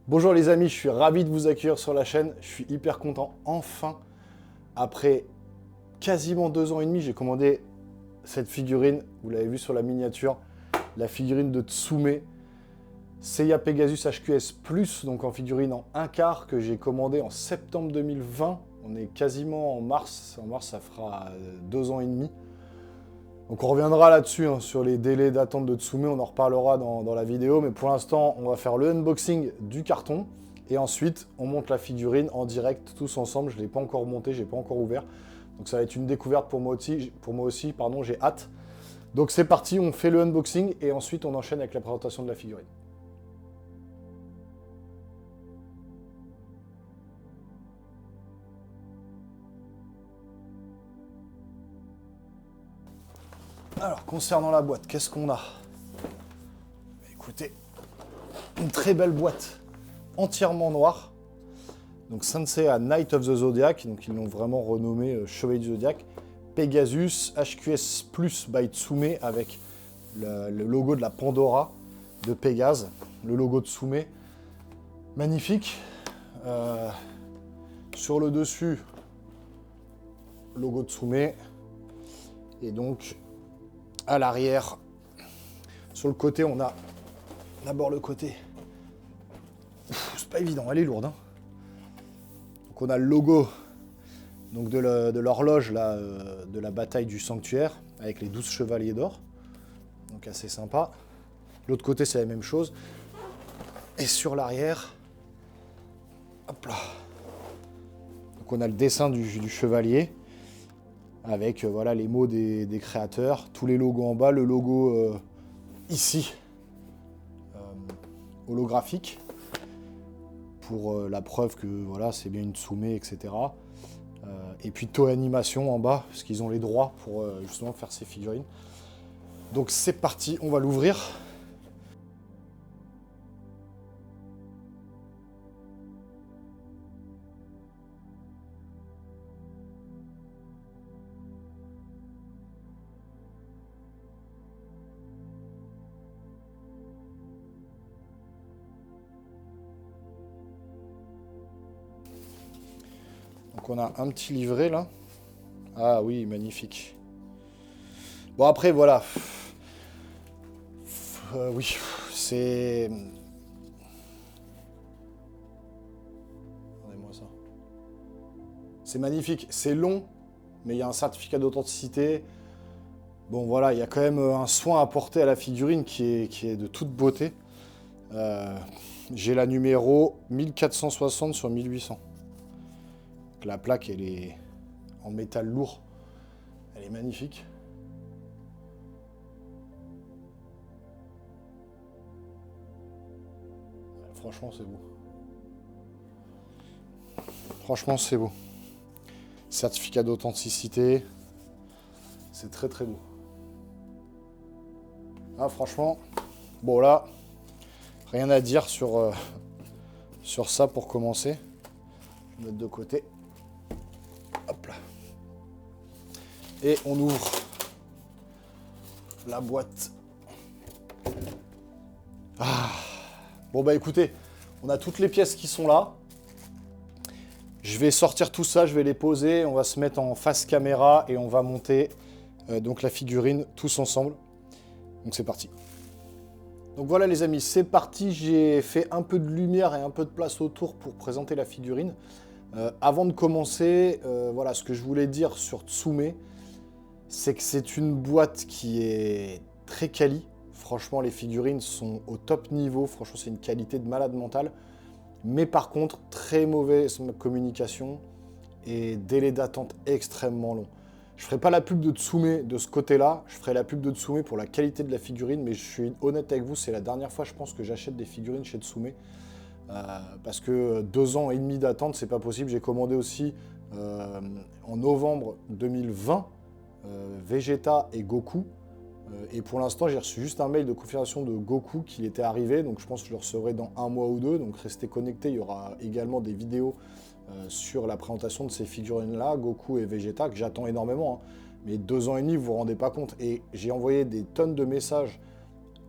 Bonjour les amis, je suis ravi de vous accueillir sur la chaîne. Je suis hyper content. Enfin, après quasiment 2 ans et demi, j'ai commandé cette figurine. Vous l'avez vu sur la miniature, la figurine de Tsume. Seiya Pegasus HQS Plus, donc en figurine en 1/4 que j'ai commandé en septembre 2020. On est quasiment en mars. En mars, ça fera 2 ans et demi. Donc on reviendra là-dessus, hein, sur les délais d'attente de Tsume, on en reparlera dans la vidéo, mais pour l'instant, on va faire le unboxing du carton, et ensuite, on monte la figurine en direct, tous ensemble. Je ne l'ai pas encore monté, je n'ai pas encore ouvert, donc ça va être une découverte pour moi aussi, pardon, j'ai hâte. Donc c'est parti, on fait le unboxing, et ensuite on enchaîne avec la présentation de la figurine. Alors, concernant la boîte, qu'est-ce qu'on a? Écoutez, une très belle boîte entièrement noire. Donc Senseiya Knight of the Zodiac, donc ils l'ont vraiment renommé Chevalier du Zodiac. Pegasus HQS Plus by Tsume avec le logo de la Pandora de Pégase, le logo de Tsume. Magnifique. Sur le dessus, logo de Tsume. Et donc, à l'arrière, sur le côté, on a d'abord le côté. C'est pas évident, elle est lourde, hein. Donc on a le logo donc de l'horloge de la bataille du sanctuaire avec les 12 chevaliers d'or. Donc assez sympa. L'autre côté, c'est la même chose. Et sur l'arrière, hop là. Donc on a le dessin du chevalier avec voilà, les mots des créateurs, tous les logos en bas, le logo ici, holographique, pour la preuve que voilà, c'est bien une Tsume, etc. Et puis Toei Animation en bas, parce qu'ils ont les droits pour justement faire ces figurines. Donc c'est parti, on va l'ouvrir. Donc on a un petit livret là. Ah oui, magnifique. Bon après voilà. Oui, c'est... Regardez-moi ça. C'est magnifique, c'est long, mais il y a un certificat d'authenticité. Bon voilà, il y a quand même un soin apporté à la figurine qui est de toute beauté. J'ai la numéro 1460 sur 1800. La plaque, elle est en métal lourd. Elle est magnifique. Franchement, c'est beau. Franchement, c'est beau. Certificat d'authenticité. C'est très très beau. Ah, franchement, bon là, rien à dire sur ça pour commencer. Je vais mettre de côté. Hop là. Et on ouvre la boîte. Ah. Bon bah écoutez, on a toutes les pièces qui sont là. Je vais sortir tout ça, je vais les poser, on va se mettre en face caméra et on va monter donc la figurine tous ensemble. Donc c'est parti. Donc voilà les amis, c'est parti. J'ai fait un peu de lumière et un peu de place autour pour présenter la figurine. Avant de commencer, voilà, ce que je voulais dire sur Tsume, c'est que c'est une boîte qui est très quali. Franchement, les figurines sont au top niveau. Franchement, c'est une qualité de malade mental. Mais par contre, très mauvaise communication et délai d'attente extrêmement long. Je ne ferai pas la pub de Tsume de ce côté-là. Je ferai la pub de Tsume pour la qualité de la figurine. Mais je suis honnête avec vous, c'est la dernière fois, je pense, que j'achète des figurines chez Tsume. Parce que 2 ans et demi d'attente, c'est pas possible. J'ai commandé aussi en novembre 2020 Vegeta et Goku. Et pour l'instant, j'ai reçu juste un mail de confirmation de Goku qu'il était arrivé. Donc je pense que je le recevrai dans 1 mois ou 2. Donc restez connectés. Il y aura également des vidéos sur la présentation de ces figurines-là, Goku et Vegeta, que j'attends énormément. Hein. Mais 2 ans et demi, vous vous rendez pas compte. Et j'ai envoyé des tonnes de messages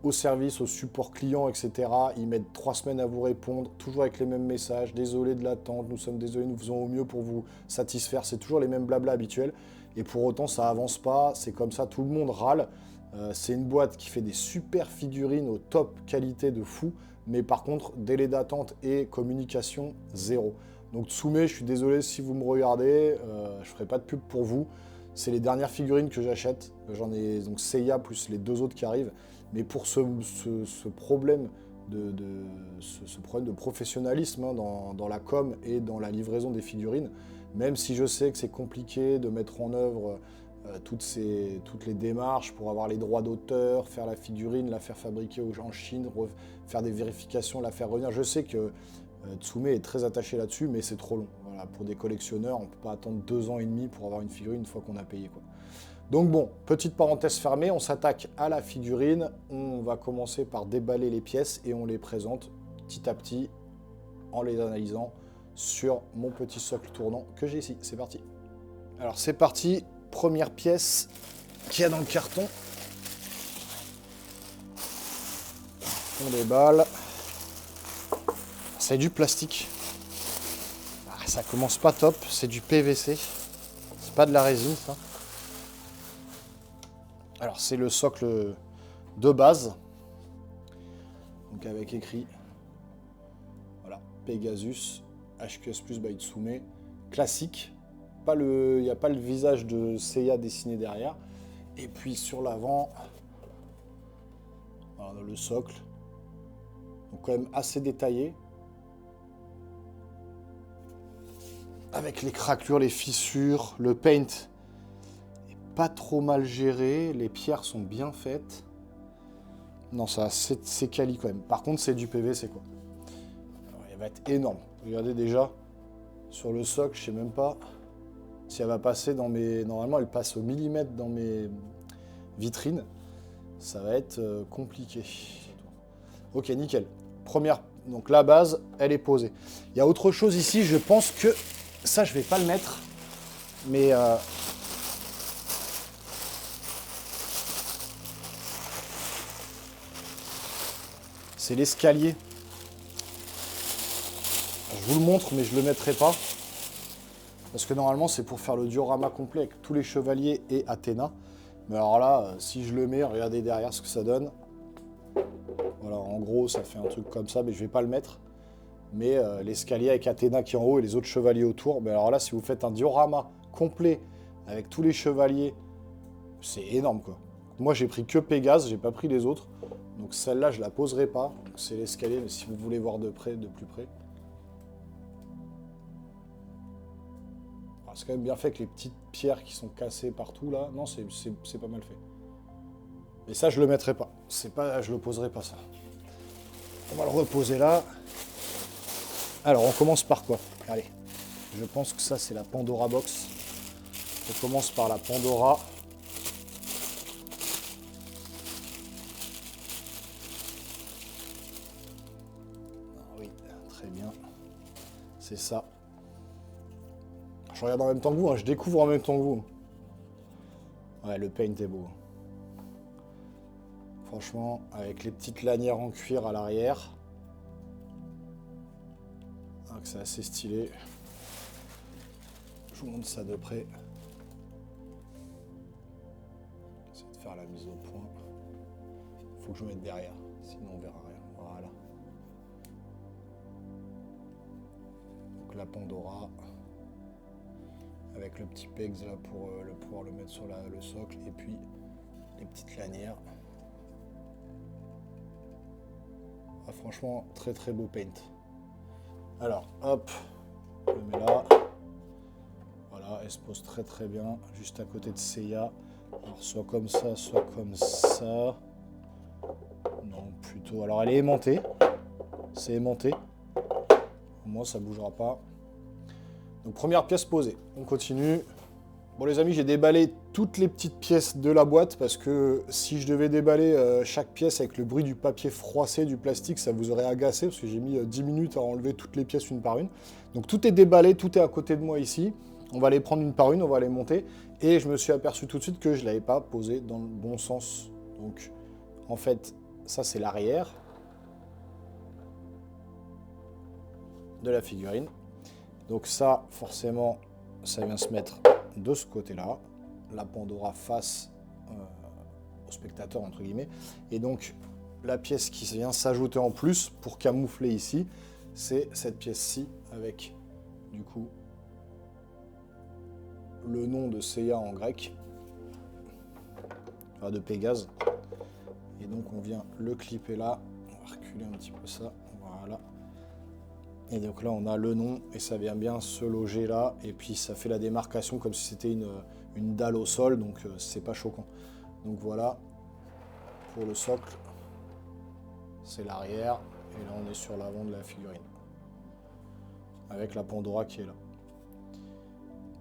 au service, au support client, etc. Ils mettent 3 semaines à vous répondre, toujours avec les mêmes messages. Désolé de l'attente, nous sommes désolés, nous faisons au mieux pour vous satisfaire. C'est toujours les mêmes blabla habituels. Et pour autant, ça avance pas. C'est comme ça, tout le monde râle. C'est une boîte qui fait des super figurines au top qualité de fou. Mais par contre, délai d'attente et communication, zéro. Donc Tsume, je suis désolé si vous me regardez. Je ferai pas de pub pour vous. C'est les dernières figurines que j'achète. J'en ai donc Seiya plus les 2 autres qui arrivent. Mais pour ce problème ce problème de professionnalisme hein, dans la com et dans la livraison des figurines, même si je sais que c'est compliqué de mettre en œuvre toutes les démarches pour avoir les droits d'auteur, faire la figurine, la faire fabriquer en Chine, faire des vérifications, la faire revenir. Je sais que Tsume est très attaché là-dessus, mais c'est trop long. Voilà, pour des collectionneurs, on ne peut pas attendre 2 ans et demi pour avoir une figurine une fois qu'on a payé, quoi. Donc bon, petite parenthèse fermée, on s'attaque à la figurine. On va commencer par déballer les pièces et on les présente petit à petit en les analysant sur mon petit socle tournant que j'ai ici. C'est parti. Alors c'est parti, première pièce qu'il y a dans le carton. On déballe. C'est du plastique. Ah, ça commence pas top, c'est du PVC. C'est pas de la résine ça. Alors c'est le socle de base, donc avec écrit, voilà, Pegasus, HQS Plus by Tsume, classique, il n'y a pas le visage de Seiya dessiné derrière, et puis sur l'avant, voilà, le socle, donc quand même assez détaillé, avec les craquelures, les fissures, le paint, pas trop mal géré, les pierres sont bien faites. Non, ça c'est quali quand même. Par contre, c'est du PVC quoi. Alors, elle va être énorme. Regardez déjà sur le socle, je sais même pas si elle va passer dans mes. Normalement, elle passe au millimètre dans mes vitrines. Ça va être compliqué. Ok, nickel. Première. Donc la base, elle est posée. Il y a autre chose ici. Je pense que ça, je vais pas le mettre, mais c'est l'escalier. Je vous le montre, mais je ne le mettrai pas. Parce que normalement, c'est pour faire le diorama complet avec tous les chevaliers et Athéna. Mais alors là, si je le mets, regardez derrière ce que ça donne. Voilà, en gros, ça fait un truc comme ça, mais je ne vais pas le mettre. Mais l'escalier avec Athéna qui est en haut et les autres chevaliers autour. Mais alors là, si vous faites un diorama complet avec tous les chevaliers, c'est énorme, quoi. Moi, j'ai pris que Pégase, j'ai pas pris les autres. Donc celle-là, je la poserai pas. C'est l'escalier, mais si vous voulez voir de près, de plus près. C'est quand même bien fait avec les petites pierres qui sont cassées partout là. Non, c'est pas mal fait. Et ça, je le mettrai pas. Je le poserai pas ça. On va le reposer là. Alors, on commence par quoi? Allez, je pense que ça, c'est la Pandora Box. On commence par la Pandora. Oui, très bien. C'est ça. Je regarde en même temps que vous, hein. Je découvre en même temps que vous. Ouais, le paint est beau. Franchement, avec les petites lanières en cuir à l'arrière. C'est assez stylé. Je vous montre ça de près. J'essaie de faire la mise au point. Il faut que je me mette derrière, sinon on verra rien. Voilà. Donc la Pandora. Avec le petit pegs là pour pouvoir le mettre sur le socle. Et puis les petites lanières. Ah, franchement, très très beau paint. Alors, hop, je le mets là. Voilà, elle se pose très très bien, juste à côté de Seiya. Alors, soit comme ça, soit comme ça. Non, plutôt. Alors, elle est aimantée. C'est aimanté. Au moins, ça ne bougera pas. Donc, première pièce posée. On continue. Bon, les amis, j'ai déballé toutes les petites pièces de la boîte parce que si je devais déballer chaque pièce avec le bruit du papier froissé, du plastique, ça vous aurait agacé parce que j'ai mis 10 minutes à enlever toutes les pièces une par une. Donc tout est déballé, tout est à côté de moi ici. On va les prendre une par une, on va les monter. Et je me suis aperçu tout de suite que je ne l'avais pas posé dans le bon sens. Donc en fait, Ça, c'est l'arrière de la figurine. Donc ça, forcément, ça vient se mettre de ce côté-là. La Pandora face au spectateur, entre guillemets. Et donc, la pièce qui vient s'ajouter en plus pour camoufler ici, c'est cette pièce-ci avec, du coup, le nom de Seiya en grec, enfin de Pégase. Et donc, on vient le clipper là. On va reculer un petit peu ça. Voilà. Et donc là, on a le nom et ça vient bien se loger là. Et puis, ça fait la démarcation comme si c'était une dalle au sol. Donc, c'est pas choquant. Donc, voilà. Pour le socle, c'est l'arrière. Et là, on est sur l'avant de la figurine. Avec la Pandora qui est là.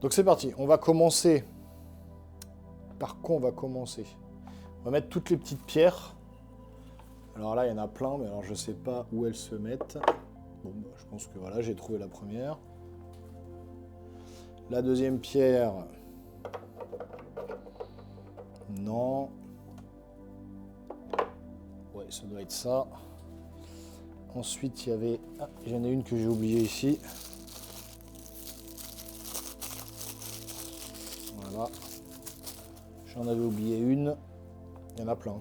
Donc, c'est parti. On va commencer. Par quoi on va commencer? On va mettre toutes les petites pierres. Alors là, il y en a plein, mais alors je sais pas où elles se mettent. Bon, bah, je pense que voilà, j'ai trouvé la première. La deuxième pierre. Non. Ouais, ça doit être ça. Ensuite, il y avait... Ah, j'en ai une que j'ai oubliée ici. Voilà. J'en avais oublié une. Il y en a plein.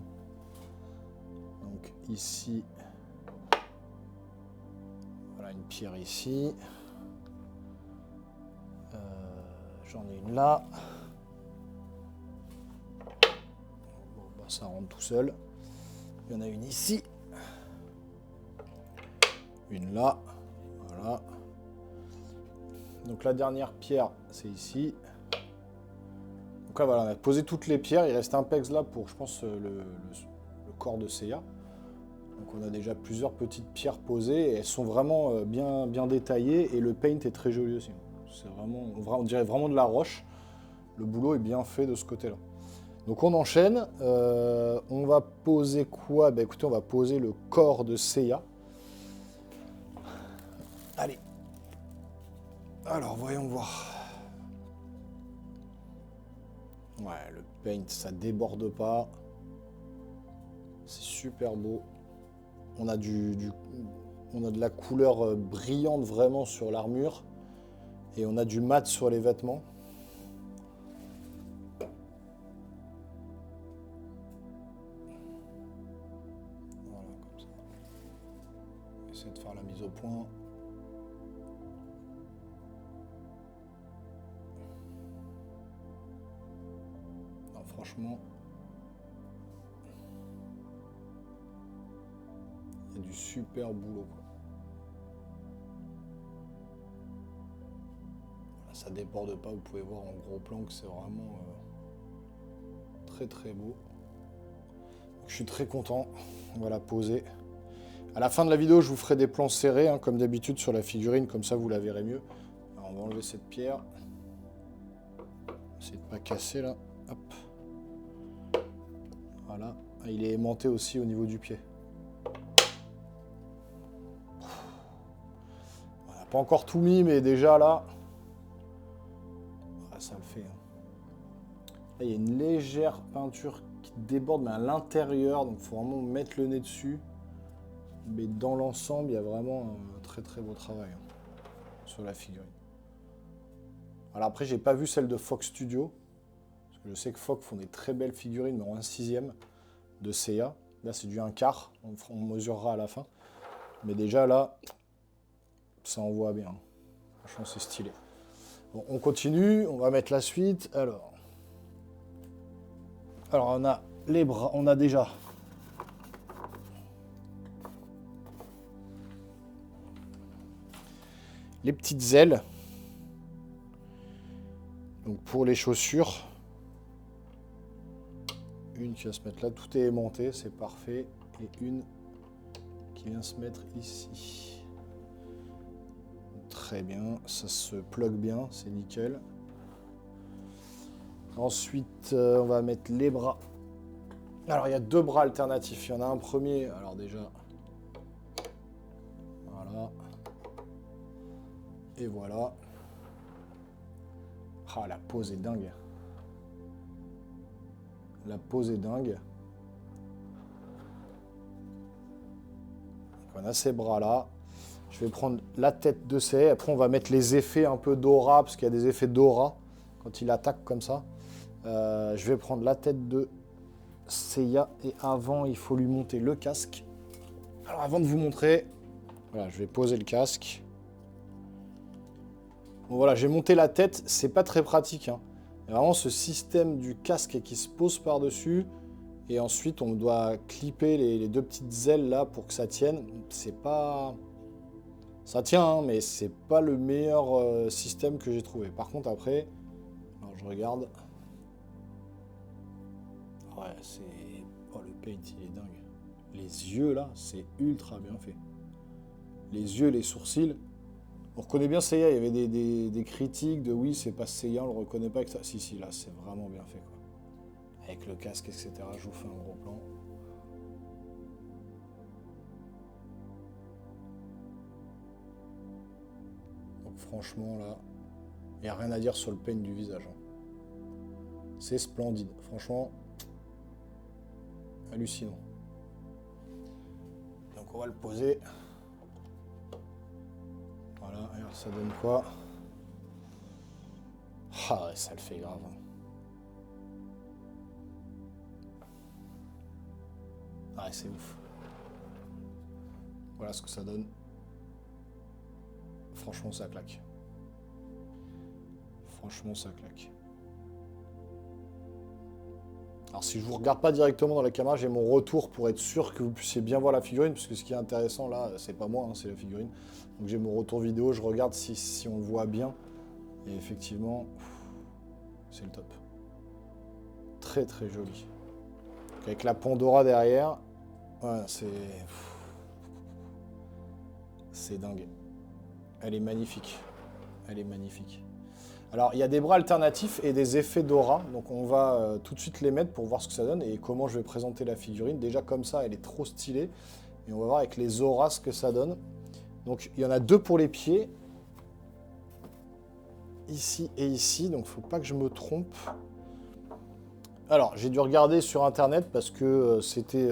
Donc ici... Voilà, une pierre ici. J'en ai une là. Bon, bah, ça rentre tout seul. Il y en a une ici. Une là. Voilà. Donc la dernière pierre, c'est ici. Donc là, voilà, on a posé toutes les pierres. Il reste un pex là pour, je pense, le corps de Seiya. Donc on a déjà plusieurs petites pierres posées. Et elles sont vraiment bien détaillées. Et le paint est très joli aussi. C'est vraiment, on dirait vraiment de la roche. Le boulot est bien fait de ce côté-là. Donc on enchaîne. On va poser quoi? Bah écoutez, on va poser le corps de Seiya. Allez. Alors, voyons voir. Ouais, le paint, ça déborde pas. C'est super beau. On a on a de la couleur brillante vraiment sur l'armure. Et on a du mat sur les vêtements. Voilà, comme ça. On va essayer de faire la mise au point. Non, franchement, il y a du super boulot, quoi. Voilà, ça déborde pas, vous pouvez voir en gros plan que c'est vraiment très très beau. Donc, je suis très content. On va la poser. À la fin de la vidéo, je vous ferai des plans serrés, hein, comme d'habitude sur la figurine, comme ça vous la verrez mieux. Alors, on va enlever cette pierre. Essayer de ne pas casser là. Hop. Voilà. Ah, il est aimanté aussi au niveau du pied. On n'a pas encore tout mis, mais déjà là, ah, ça le fait. Hein. Là, il y a une légère peinture qui déborde, mais à l'intérieur, donc il faut vraiment mettre le nez dessus. Mais dans l'ensemble, il y a vraiment un très très beau travail hein, sur la figurine. Alors après, j'ai pas vu celle de Fox Studio. Parce que je sais que Fox font des très belles figurines, mais en 1/6 de Seiya. Là, c'est du 1/4. On mesurera à la fin. Mais déjà, là, ça envoie bien. Franchement, c'est stylé. Bon, on continue. On va mettre la suite. Alors, on a les bras. On a déjà... les petites ailes. Donc pour les chaussures, une qui va se mettre là, tout est aimanté, c'est parfait. Et une qui vient se mettre ici. Très bien, ça se plug bien, c'est nickel. Ensuite, on va mettre les bras. Alors il y a deux bras alternatifs. Il y en a un premier, alors déjà, voilà. Et voilà. Ah, la pose est dingue. La pose est dingue. on a ces bras-là. Je vais prendre la tête de Seiya. Après, on va mettre les effets un peu d'aura, parce qu'il y a des effets d'aura quand il attaque comme ça. Je vais prendre la tête de Seiya. Et avant, il faut lui monter le casque. Alors, avant de vous montrer, voilà, je vais poser le casque. Bon, voilà, j'ai monté la tête. C'est pas très pratique, hein. Il y a vraiment ce système du casque qui se pose par-dessus. Et ensuite, on doit clipper les deux petites ailes là pour que ça tienne. C'est pas... Ça tient, hein, mais c'est pas le meilleur système que j'ai trouvé. Par contre, après, alors je regarde. Ouais, c'est... Oh, le paint, il est dingue. Les yeux, là, c'est ultra bien fait. Les yeux, les sourcils. On reconnaît bien Seiya. Il y avait des critiques de oui, c'est pas Seiya, on le reconnaît pas avec ça. Si, si, là, c'est vraiment bien fait, quoi. Avec le casque, etc. Je vous fais un gros plan. Donc franchement, là, il n'y a rien à dire sur le paint du visage, hein. C'est splendide. Franchement, hallucinant. Donc on va le poser. Voilà, alors ça donne quoi? Ah ouais, ça le fait grave. Ah, c'est ouf. Voilà ce que ça donne. Franchement, ça claque. Franchement, ça claque. Alors, si je vous regarde pas directement dans la caméra, j'ai mon retour pour être sûr que vous puissiez bien voir la figurine, puisque ce qui est intéressant là, c'est pas moi, hein, c'est la figurine. Donc j'ai mon retour vidéo, je regarde si on voit bien. Et effectivement, c'est le top. Très très joli. Donc, avec la Pandora derrière, ouais, c'est dingue. Elle est magnifique. Elle est magnifique. Alors, il y a des bras alternatifs et des effets d'aura. Donc, on va tout de suite les mettre pour voir ce que ça donne et comment je vais présenter la figurine. Déjà, comme ça, elle est trop stylée. Et on va voir avec les auras ce que ça donne. Donc, il y en a deux pour les pieds. Ici et ici. Donc, il ne faut pas que je me trompe. Alors, j'ai dû regarder sur Internet parce que c'était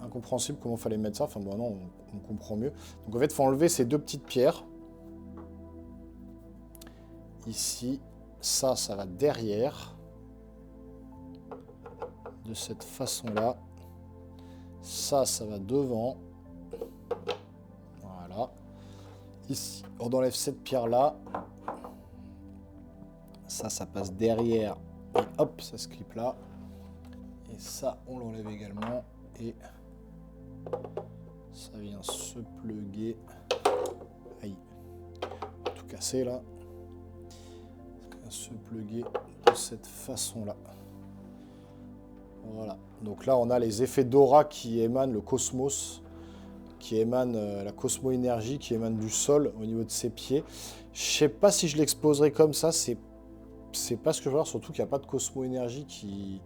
incompréhensible comment il fallait mettre ça. Enfin, bon, non, on comprend mieux. Donc, en fait, il faut enlever ces deux petites pierres. Ici, ça va derrière. De cette façon-là. Ça va devant. Voilà. Ici, on enlève cette pierre-là. Ça passe derrière. Et hop, ça se clip là. Et ça, on l'enlève également. Et ça vient se plugger. Aïe. Tout cassé là. Se plugger de cette façon-là. Voilà. Donc là, on a les effets d'aura qui émanent le cosmos, qui émanent la cosmo-énergie, qui émane du sol au niveau de ses pieds. Je sais pas si je l'exposerai comme ça, c'est pas ce que je veux voir, surtout qu'il n'y a pas de cosmo-énergie qui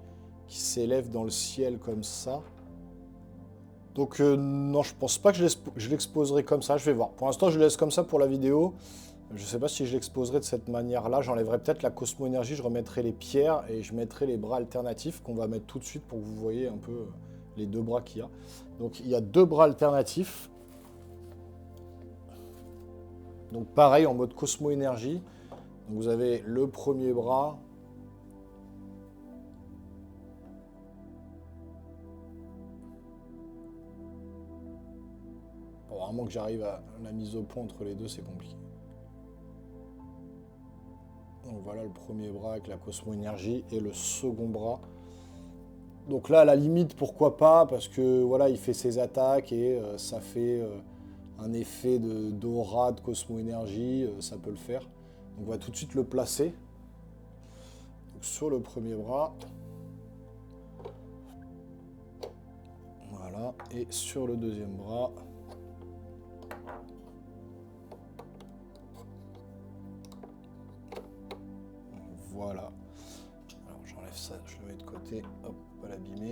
s'élève dans le ciel comme ça. Donc non, je pense pas que je l'exposerai comme ça, je vais voir. Pour l'instant, je le laisse comme ça pour la vidéo. Je ne sais pas si je l'exposerai de cette manière-là. J'enlèverai peut-être la cosmo-énergie, je remettrai les pierres et je mettrai les bras alternatifs qu'on va mettre tout de suite pour que vous voyez un peu les deux bras qu'il y a. Donc il y a deux bras alternatifs. Donc pareil en mode cosmo-énergie. Donc vous avez le premier bras. Bon, vraiment que j'arrive à la mise au point entre les deux, c'est compliqué. Donc voilà le premier bras avec la cosmo-énergie et le second bras. Donc là, à la limite, pourquoi pas, parce que voilà, il fait ses attaques et ça fait un effet d'aura, de cosmo-énergie, ça peut le faire. Donc on va tout de suite le placer. Donc, sur le premier bras. Voilà, et sur le deuxième bras. Voilà. Alors j'enlève ça, je le mets de côté. Hop, pas l'abîmer.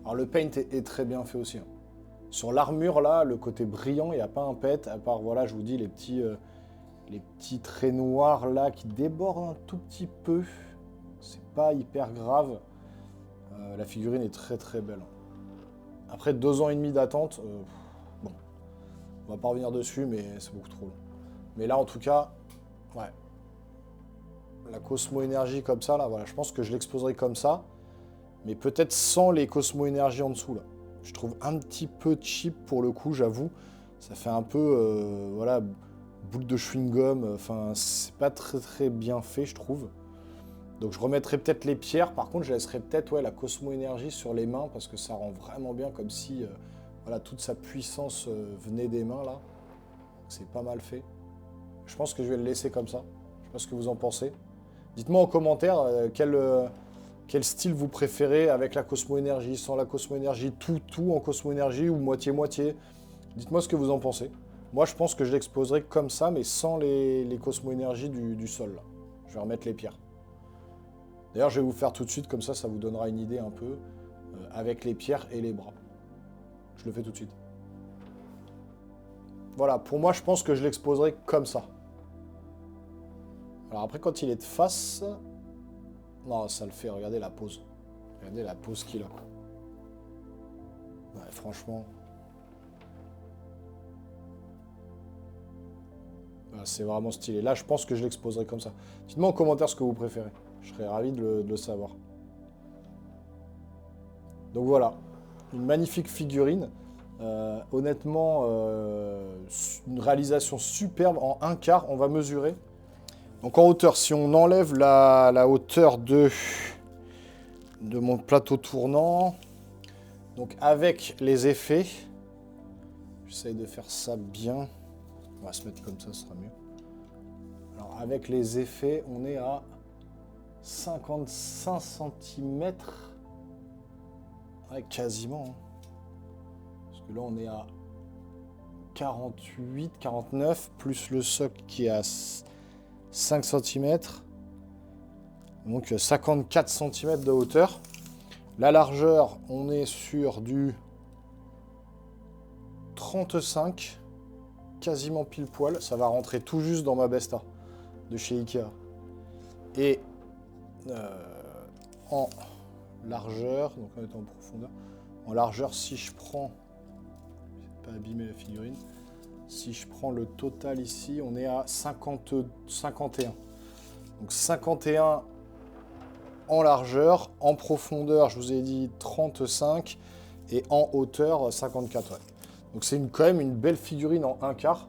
Alors le paint est très bien fait aussi, hein. Sur l'armure là, le côté brillant, il n'y a pas un pet, à part voilà, je vous dis les petits traits noirs là qui débordent un tout petit peu. C'est pas hyper grave. La figurine est très très belle. Après 2 ans et demi d'attente, bon, On va pas revenir dessus, mais c'est beaucoup trop long. Mais là, en tout cas, ouais. La Cosmo Énergie comme ça, là, voilà. Je pense que je l'exposerai comme ça. Mais peut-être sans les Cosmo Énergie en dessous, là. Je trouve un petit peu cheap pour le coup, j'avoue. Ça fait un peu, voilà, boule de chewing-gum. Enfin, c'est pas très très bien fait, je trouve. Donc je remettrai peut-être les pierres. Par contre, je laisserai peut-être la Cosmo Énergie sur les mains parce que ça rend vraiment bien, comme si voilà, toute sa puissance venait des mains, là. C'est pas mal fait. Je pense que je vais le laisser comme ça. Je sais pas ce que vous en pensez. Dites-moi en commentaire quel style vous préférez avec la Cosmo Énergie, sans la Cosmo Énergie, tout en Cosmo Énergie ou moitié-moitié. Dites-moi ce que vous en pensez. Moi, je pense que je l'exposerai comme ça, mais sans les Cosmo Énergie du sol, là. Je vais remettre les pierres. D'ailleurs, je vais vous faire tout de suite, comme ça vous donnera une idée un peu, avec les pierres et les bras. Je le fais tout de suite. Voilà, pour moi, je pense que je l'exposerai comme ça. Alors après, quand il est de face... Non, ça le fait, regardez la pose. Regardez la pose qu'il a. Ouais, franchement... c'est vraiment stylé. Là, je pense que je l'exposerai comme ça. Dites-moi en commentaire ce que vous préférez. Je serais ravi de le savoir. Donc voilà, une magnifique figurine. Honnêtement, une réalisation superbe en 1/4. On va mesurer. Donc en hauteur, si on enlève la hauteur de mon plateau tournant, donc avec les effets, j'essaye de faire ça bien. On va se mettre comme ça, ce sera mieux. Alors avec les effets, on est à 55 cm. Ouais, quasiment. Hein. Parce que là, on est à 48, 49, plus le socle qui est à 5 cm. Donc 54 cm de hauteur. La largeur, on est sur du 35, quasiment pile poil. Ça va rentrer tout juste dans ma Besta de chez Ikea. Et en largeur, donc on est en profondeur. En largeur, si je prends, je vais pas abîmer la figurine, si je prends le total ici, on est à 51. Donc 51 en largeur, en profondeur, je vous ai dit 35, et en hauteur 54. Ouais. Donc c'est quand même une belle figurine en 1/4.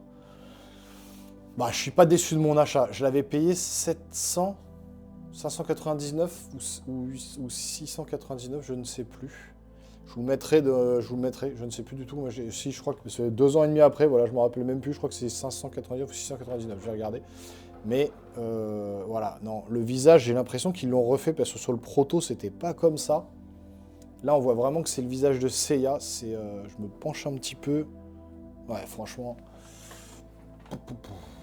Bah, je suis pas déçu de mon achat. Je l'avais payé 599 ou 699, je ne sais plus. Je vous le mettrai, je ne sais plus du tout. Moi, si, je crois que c'est 2 ans et demi après, voilà, je me rappelle même plus. Je crois que c'est 599 ou 699, je vais regarder. Mais voilà, non, le visage, j'ai l'impression qu'ils l'ont refait parce que sur le proto, c'était pas comme ça. Là, on voit vraiment que c'est le visage de Seiya. Je me penche un petit peu. Ouais, franchement,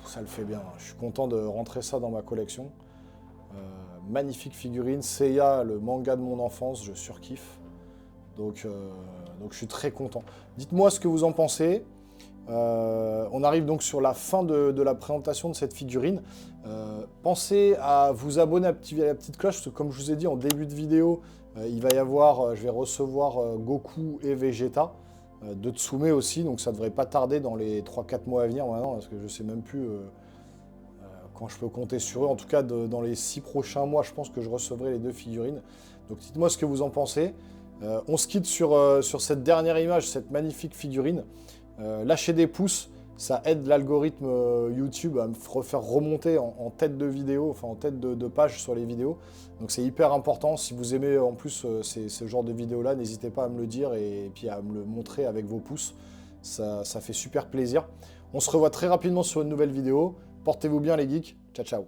ça le fait bien. Je suis content de rentrer ça dans ma collection. Magnifique figurine. Seiya, le manga de mon enfance, je surkiffe. Donc je suis très content. Dites-moi ce que vous en pensez. On arrive donc sur la fin de la présentation de cette figurine. Pensez à vous abonner, à activer la petite cloche, parce que comme je vous ai dit en début de vidéo, il va y avoir, je vais recevoir Goku et Vegeta, de Tsume aussi, donc ça devrait pas tarder dans les 3-4 mois à venir maintenant, parce que je sais même plus quand je peux compter sur eux. En tout cas, dans les 6 prochains mois, je pense que je recevrai les 2 figurines. Donc dites-moi ce que vous en pensez. On se quitte sur cette dernière image, cette magnifique figurine. Lâchez des pouces, ça aide l'algorithme YouTube à me faire remonter en tête de vidéo, enfin en tête de page sur les vidéos. Donc c'est hyper important. Si vous aimez en plus ce genre de vidéos-là, n'hésitez pas à me le dire et puis à me le montrer avec vos pouces. Ça fait super plaisir. On se revoit très rapidement sur une nouvelle vidéo. Portez-vous bien les geeks. Ciao, ciao.